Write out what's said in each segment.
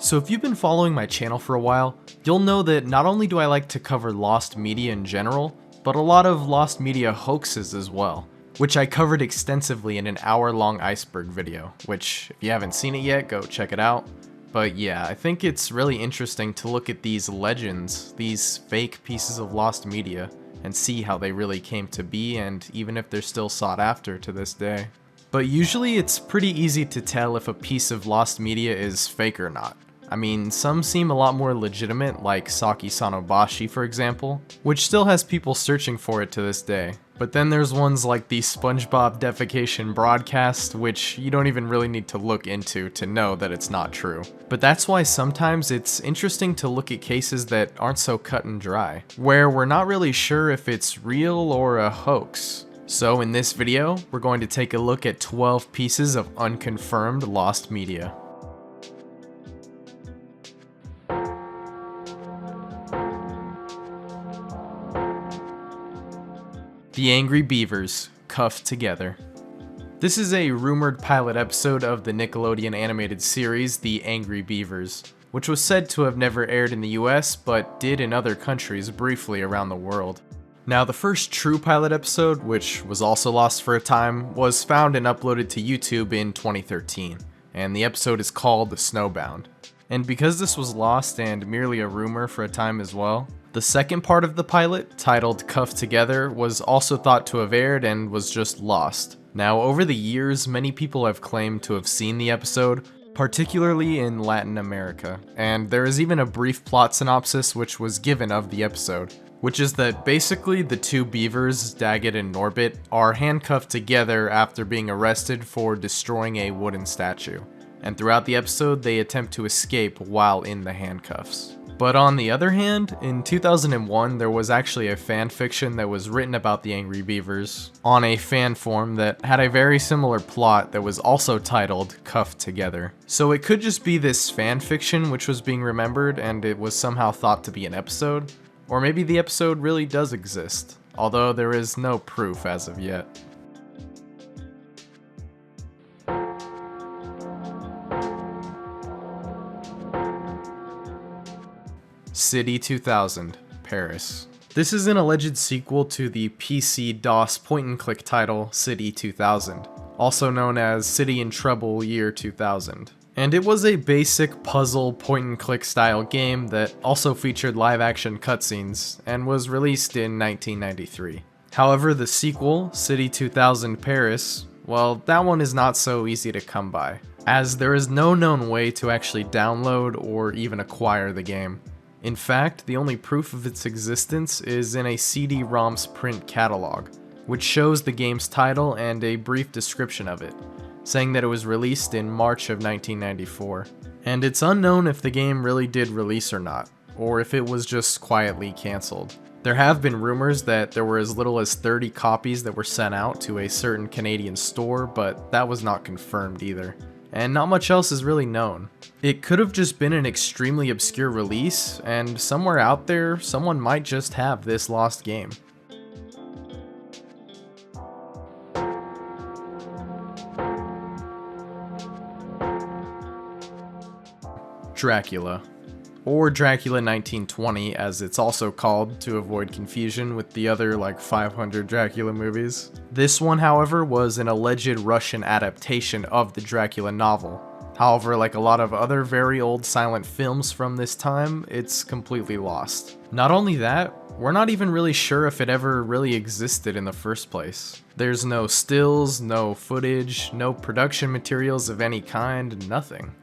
So if you've been following my channel for a while, you'll know that not only do I like to cover lost media in general, but a lot of lost media hoaxes as well, which I covered extensively in an hour-long iceberg video, which if you haven't seen it yet, go check it out. But yeah, I think it's really interesting to look at these legends, these fake pieces of lost media, and see how they really came to be, and even if they're still sought after to this day. But usually it's pretty easy to tell if a piece of lost media is fake or not. I mean, some seem a lot more legitimate, like Saki Sanobashi for example, which still has people searching for it to this day. But then there's ones like the SpongeBob defecation broadcast, which you don't even really need to look into to know that it's not true. But that's why sometimes it's interesting to look at cases that aren't so cut and dry, where we're not really sure if it's real or a hoax. So in this video, we're going to take a look at 12 pieces of unconfirmed lost media. The Angry Beavers, cuffed together. This is a rumored pilot episode of the Nickelodeon animated series The Angry Beavers, which was said to have never aired in the US, but did in other countries briefly around the world. Now, the first true pilot episode, which was also lost for a time, was found and uploaded to YouTube in 2013, and the episode is called Snowbound. And because this was lost and merely a rumor for a time as well, the second part of the pilot, titled Cuffed Together, was also thought to have aired and was just lost. Now, over the years, many people have claimed to have seen the episode, particularly in Latin America, and there is even a brief plot synopsis which was given of the episode, which is that basically the two beavers, Daggett and Norbit, are handcuffed together after being arrested for destroying a wooden statue, and throughout the episode they attempt to escape while in the handcuffs. But on the other hand, in 2001 there was actually a fan fiction that was written about the Angry Beavers on a fan forum that had a very similar plot that was also titled Cuffed Together. So it could just be this fan fiction which was being remembered and it was somehow thought to be an episode, or maybe the episode really does exist, although there is no proof as of yet. City 2000, Paris. This is an alleged sequel to the PC-DOS point-and-click title City 2000, also known as City in Trouble Year 2000. And it was a basic puzzle point-and-click style game that also featured live-action cutscenes and was released in 1993. However, the sequel, City 2000 Paris, well, that one is not so easy to come by, as there is no known way to actually download or even acquire the game. In fact, the only proof of its existence is in a CD-ROM's print catalog, which shows the game's title and a brief description of it, saying that it was released in March of 1994. And it's unknown if the game really did release or not, or if it was just quietly cancelled. There have been rumors that there were as little as 30 copies that were sent out to a certain Canadian store, but that was not confirmed either. And not much else is really known. It could have just been an extremely obscure release, and somewhere out there, someone might just have this lost game. Dracula, or Dracula 1920 as it's also called to avoid confusion with the other like 500 Dracula movies. This one, however, was an alleged Russian adaptation of the Dracula novel. However, like a lot of other very old silent films from this time, it's completely lost. Not only that, we're not even really sure if it ever really existed in the first place. There's no stills, no footage, no production materials of any kind, nothing.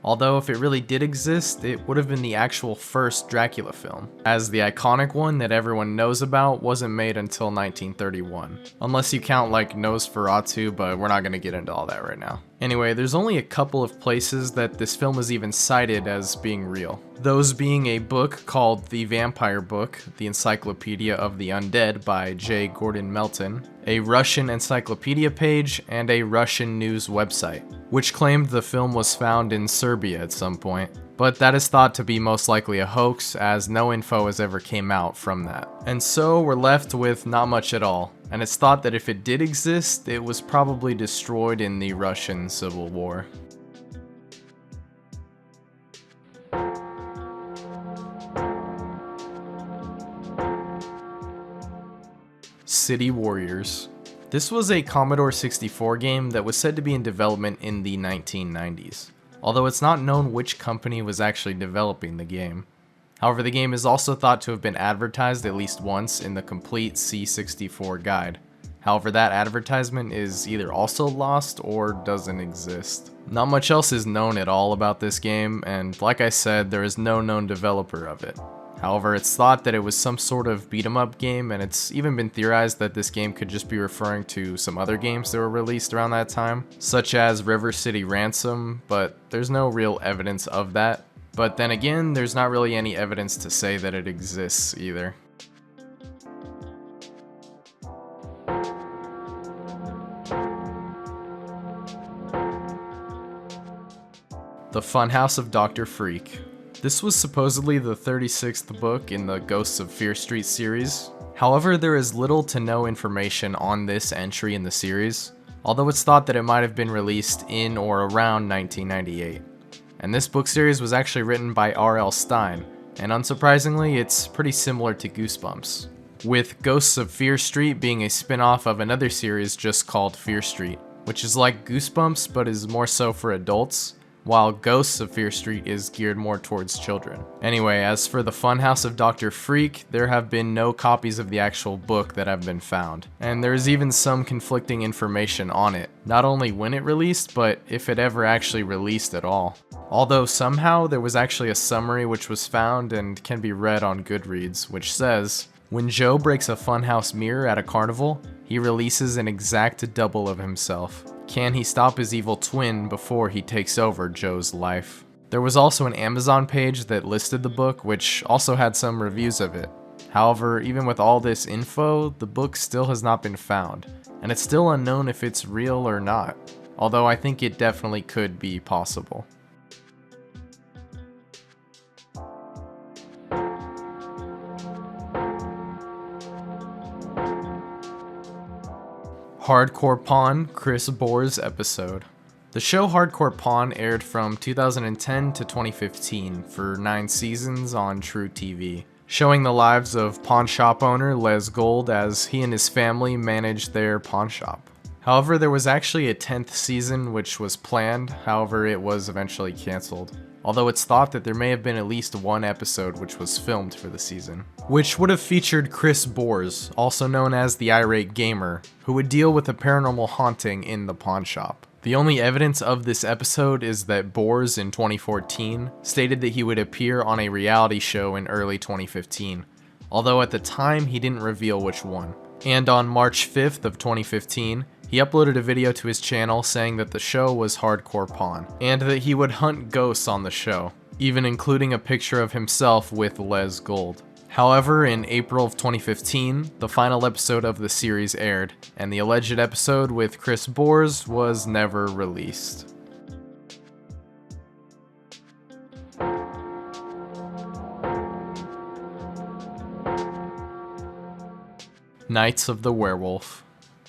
Although if it really did exist, it would have been the actual first Dracula film, as the iconic one that everyone knows about wasn't made until 1931. Unless you count like Nosferatu, but we're not going to get into all that right now. Anyway, there's only a couple of places that this film is even cited as being real. Those being a book called The Vampire Book, The Encyclopedia of the Undead by J. Gordon Melton, a Russian encyclopedia page, and a Russian news website, which claimed the film was found in Serbia at some point. But that is thought to be most likely a hoax, as no info has ever came out from that. And so we're left with not much at all, and it's thought that if it did exist, it was probably destroyed in the Russian Civil War. City Warriors. This was a Commodore 64 game that was said to be in development in the 1990s, although it's not known which company was actually developing the game. However, the game is also thought to have been advertised at least once in the complete C64 guide. However, that advertisement is either also lost or doesn't exist. Not much else is known at all about this game, and like I said, there is no known developer of it. However, it's thought that it was some sort of beat-em-up game, and it's even been theorized that this game could just be referring to some other games that were released around that time, such as River City Ransom, but there's no real evidence of that. But then again, there's not really any evidence to say that it exists either. The Funhouse of Dr. Freak. This was supposedly the 36th book in the Ghosts of Fear Street series. However, there is little to no information on this entry in the series, although it's thought that it might have been released in or around 1998. And this book series was actually written by R.L. Stine, and unsurprisingly, it's pretty similar to Goosebumps, with Ghosts of Fear Street being a spin-off of another series just called Fear Street, which is like Goosebumps but is more so for adults, while Ghosts of Fear Street is geared more towards children. Anyway, as for the Funhouse of Dr. Freak, there have been no copies of the actual book that have been found, and there's even some conflicting information on it, not only when it released, but if it ever actually released at all. Although somehow there was actually a summary which was found and can be read on Goodreads, which says, "When Joe breaks a funhouse mirror at a carnival, he releases an exact double of himself. Can he stop his evil twin before he takes over Joe's life?" There was also an Amazon page that listed the book, which also had some reviews of it. However, even with all this info, the book still has not been found, and it's still unknown if it's real or not, although I think it definitely could be possible. Hardcore Pawn, Chris Bohr's episode. The show Hardcore Pawn aired from 2010 to 2015 for 9 seasons on True TV, showing the lives of pawn shop owner Les Gold as he and his family managed their pawn shop. However, there was actually a 10th season which was planned, however it was eventually cancelled. Although it's thought that there may have been at least one episode which was filmed for the season, which would have featured Chris Bohrs, also known as the Irate Gamer, who would deal with a paranormal haunting in the pawn shop. The only evidence of this episode is that Bohrs in 2014 stated that he would appear on a reality show in early 2015, although at the time he didn't reveal which one. And on March 5th of 2015, he uploaded a video to his channel saying that the show was Hardcore Pawn, and that he would hunt ghosts on the show, even including a picture of himself with Les Gold. However, in April of 2015, the final episode of the series aired, and the alleged episode with Chris Bohrs was never released. Nights of the Werewolf.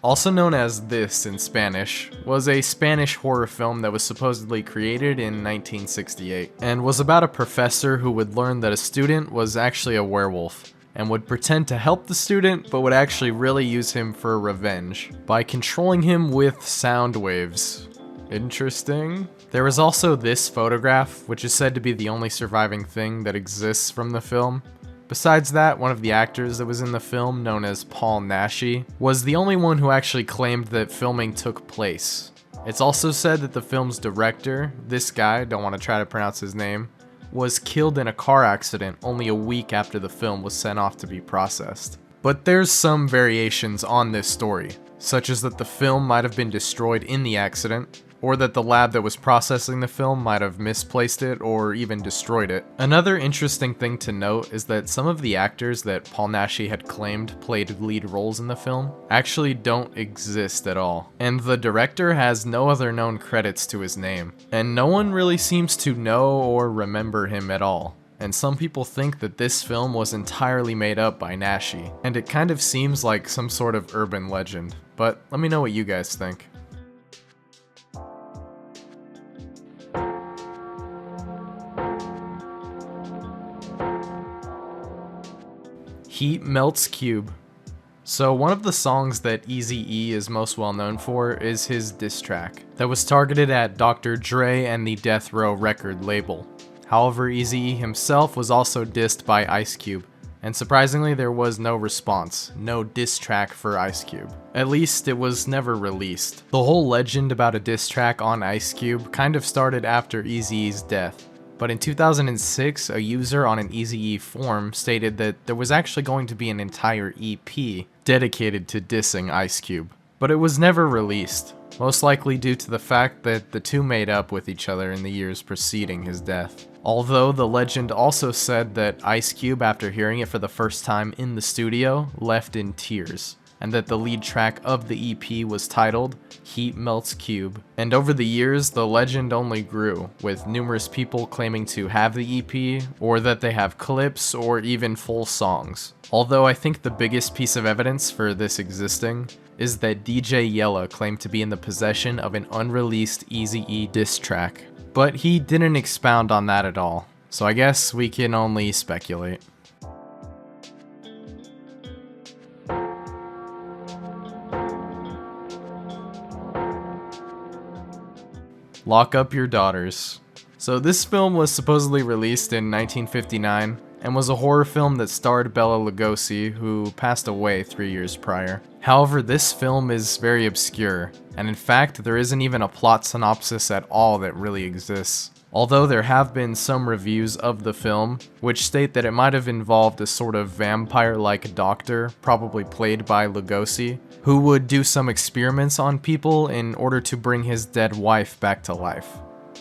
Also known as This in Spanish, was a Spanish horror film that was supposedly created in 1968, and was about a professor who would learn that a student was actually a werewolf, and would pretend to help the student, but would actually really use him for revenge, by controlling him with sound waves. Interesting. There is also this photograph, which is said to be the only surviving thing that exists from the film. Besides that, one of the actors that was in the film, known as Paul Naschy, was the only one who actually claimed that filming took place. It's also said that the film's director, this guy, don't want to try to pronounce his name, was killed in a car accident only a week after the film was sent off to be processed. But there's some variations on this story, such as that the film might have been destroyed in the accident, or that the lab that was processing the film might have misplaced it or even destroyed it. Another interesting thing to note is that some of the actors that Paul Naschy had claimed played lead roles in the film actually don't exist at all, and the director has no other known credits to his name, and no one really seems to know or remember him at all. And some people think that this film was entirely made up by Naschy, and it kind of seems like some sort of urban legend, but let me know what you guys think. Heat Melts Cube. So one of the songs that Eazy-E is most well known for is his diss track that was targeted at Dr. Dre and the Death Row record label. However, Eazy-E himself was also dissed by Ice Cube, and surprisingly there was no response, no diss track for Ice Cube. At least it was never released. The whole legend about a diss track on Ice Cube kind of started after Eazy-E's death. But in 2006, a user on an Eazy-E forum stated that there was actually going to be an entire EP dedicated to dissing Ice Cube. But it was never released, most likely due to the fact that the two made up with each other in the years preceding his death. Although the legend also said that Ice Cube, after hearing it for the first time in the studio, left in tears, and that the lead track of the EP was titled Heat Melts Cube. And over the years, the legend only grew, with numerous people claiming to have the EP, or that they have clips, or even full songs. Although I think the biggest piece of evidence for this existing is that DJ Yella claimed to be in the possession of an unreleased Eazy-E diss track. But he didn't expound on that at all, so I guess we can only speculate. Lock Up Your Daughters. So this film was supposedly released in 1959 and was a horror film that starred Bela Lugosi, who passed away 3 years prior. However, this film is very obscure, and in fact, there isn't even a plot synopsis at all that really exists. Although there have been some reviews of the film, which state that it might have involved a sort of vampire-like doctor, probably played by Lugosi, who would do some experiments on people in order to bring his dead wife back to life.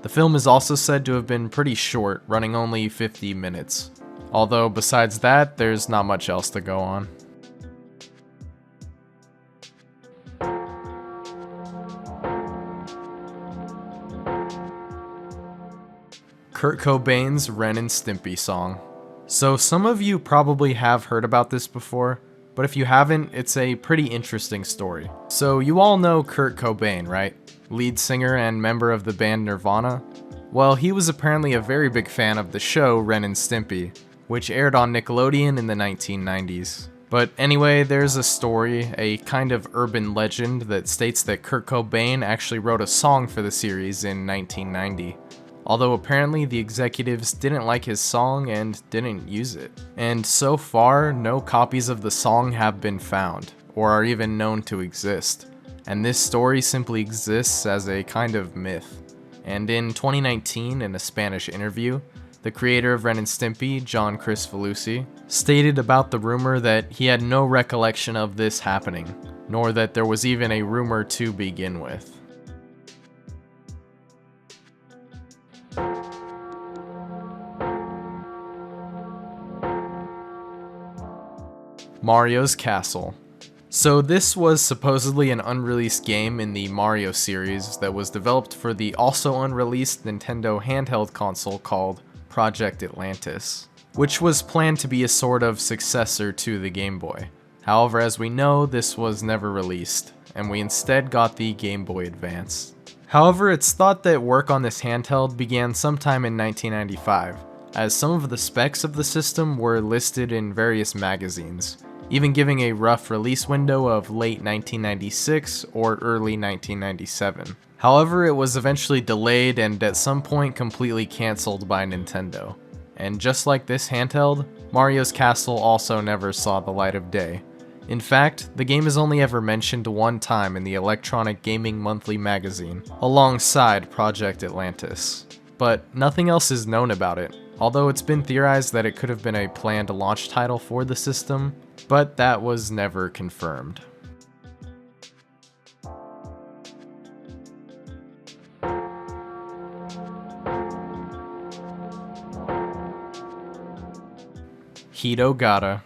The film is also said to have been pretty short, running only 50 minutes. Although besides that, there's not much else to go on. Kurt Cobain's Ren and Stimpy song. So some of you probably have heard about this before, but if you haven't, it's a pretty interesting story. So you all know Kurt Cobain, right? Lead singer and member of the band Nirvana? Well, he was apparently a very big fan of the show Ren and Stimpy, which aired on Nickelodeon in the 1990s. But anyway, there's a story, a kind of urban legend that states that Kurt Cobain actually wrote a song for the series in 1990. Although apparently the executives didn't like his song and didn't use it. And so far, no copies of the song have been found, or are even known to exist. And this story simply exists as a kind of myth. And in 2019, in a Spanish interview, the creator of Ren and Stimpy, John Kricfalusi, stated about the rumor that he had no recollection of this happening, nor that there was even a rumor to begin with. Mario's Castle. So this was supposedly an unreleased game in the Mario series that was developed for the also unreleased Nintendo handheld console called Project Atlantis, which was planned to be a sort of successor to the Game Boy. However, as we know, this was never released, and we instead got the Game Boy Advance. However, it's thought that work on this handheld began sometime in 1995, as some of the specs of the system were listed in various magazines, even giving a rough release window of late 1996 or early 1997. However, it was eventually delayed and at some point completely cancelled by Nintendo. And just like this handheld, Mario's Castle also never saw the light of day. In fact, the game is only ever mentioned one time in the Electronic Gaming Monthly magazine, alongside Project Atlantis. But nothing else is known about it, although it's been theorized that it could have been a planned launch title for the system, but that was never confirmed. Hitogata.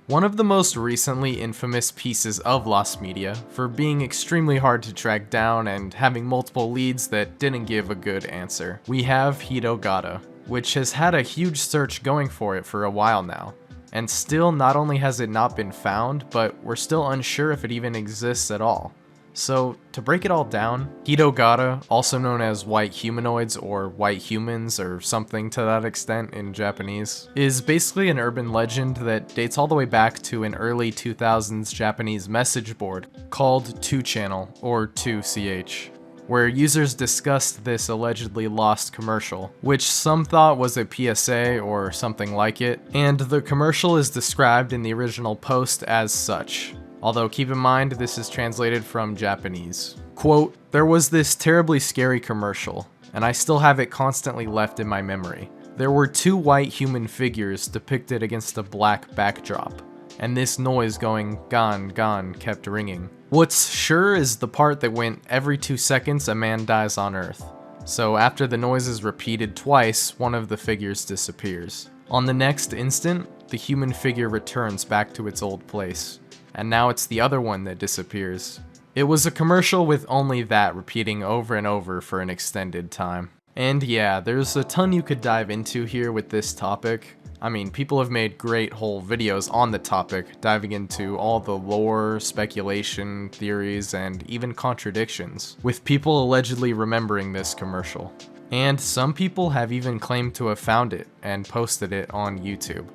One of the most recently infamous pieces of lost media for being extremely hard to track down and having multiple leads that didn't give a good answer. We have Hitogata, which has had a huge search going for it for a while now. And still, not only has it not been found, but we're still unsure if it even exists at all. So, to break it all down, Hitogata, also known as white humanoids or white humans or something to that extent in Japanese, is basically an urban legend that dates all the way back to an early 2000s Japanese message board called 2channel or 2ch, where users discussed this allegedly lost commercial, which some thought was a PSA or something like it, and the commercial is described in the original post as such. Although keep in mind, this is translated from Japanese. Quote, "There was this terribly scary commercial, and I still have it constantly left in my memory. There were two white human figures depicted against a black backdrop, and this noise going gan gan kept ringing. What's sure is the part that went every 2 seconds a man dies on Earth. So after the noise is repeated twice, one of the figures disappears. On the next instant, the human figure returns back to its old place. And now it's the other one that disappears." It was a commercial with only that repeating over and over for an extended time. And yeah, there's a ton you could dive into here with this topic. I mean, people have made great whole videos on the topic, diving into all the lore, speculation, theories, and even contradictions, with people allegedly remembering this commercial. And some people have even claimed to have found it and posted it on YouTube.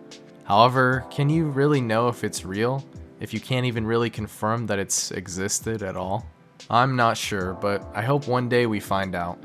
However, can you really know if it's real, if you can't even really confirm that it's existed at all? I'm not sure, but I hope one day we find out.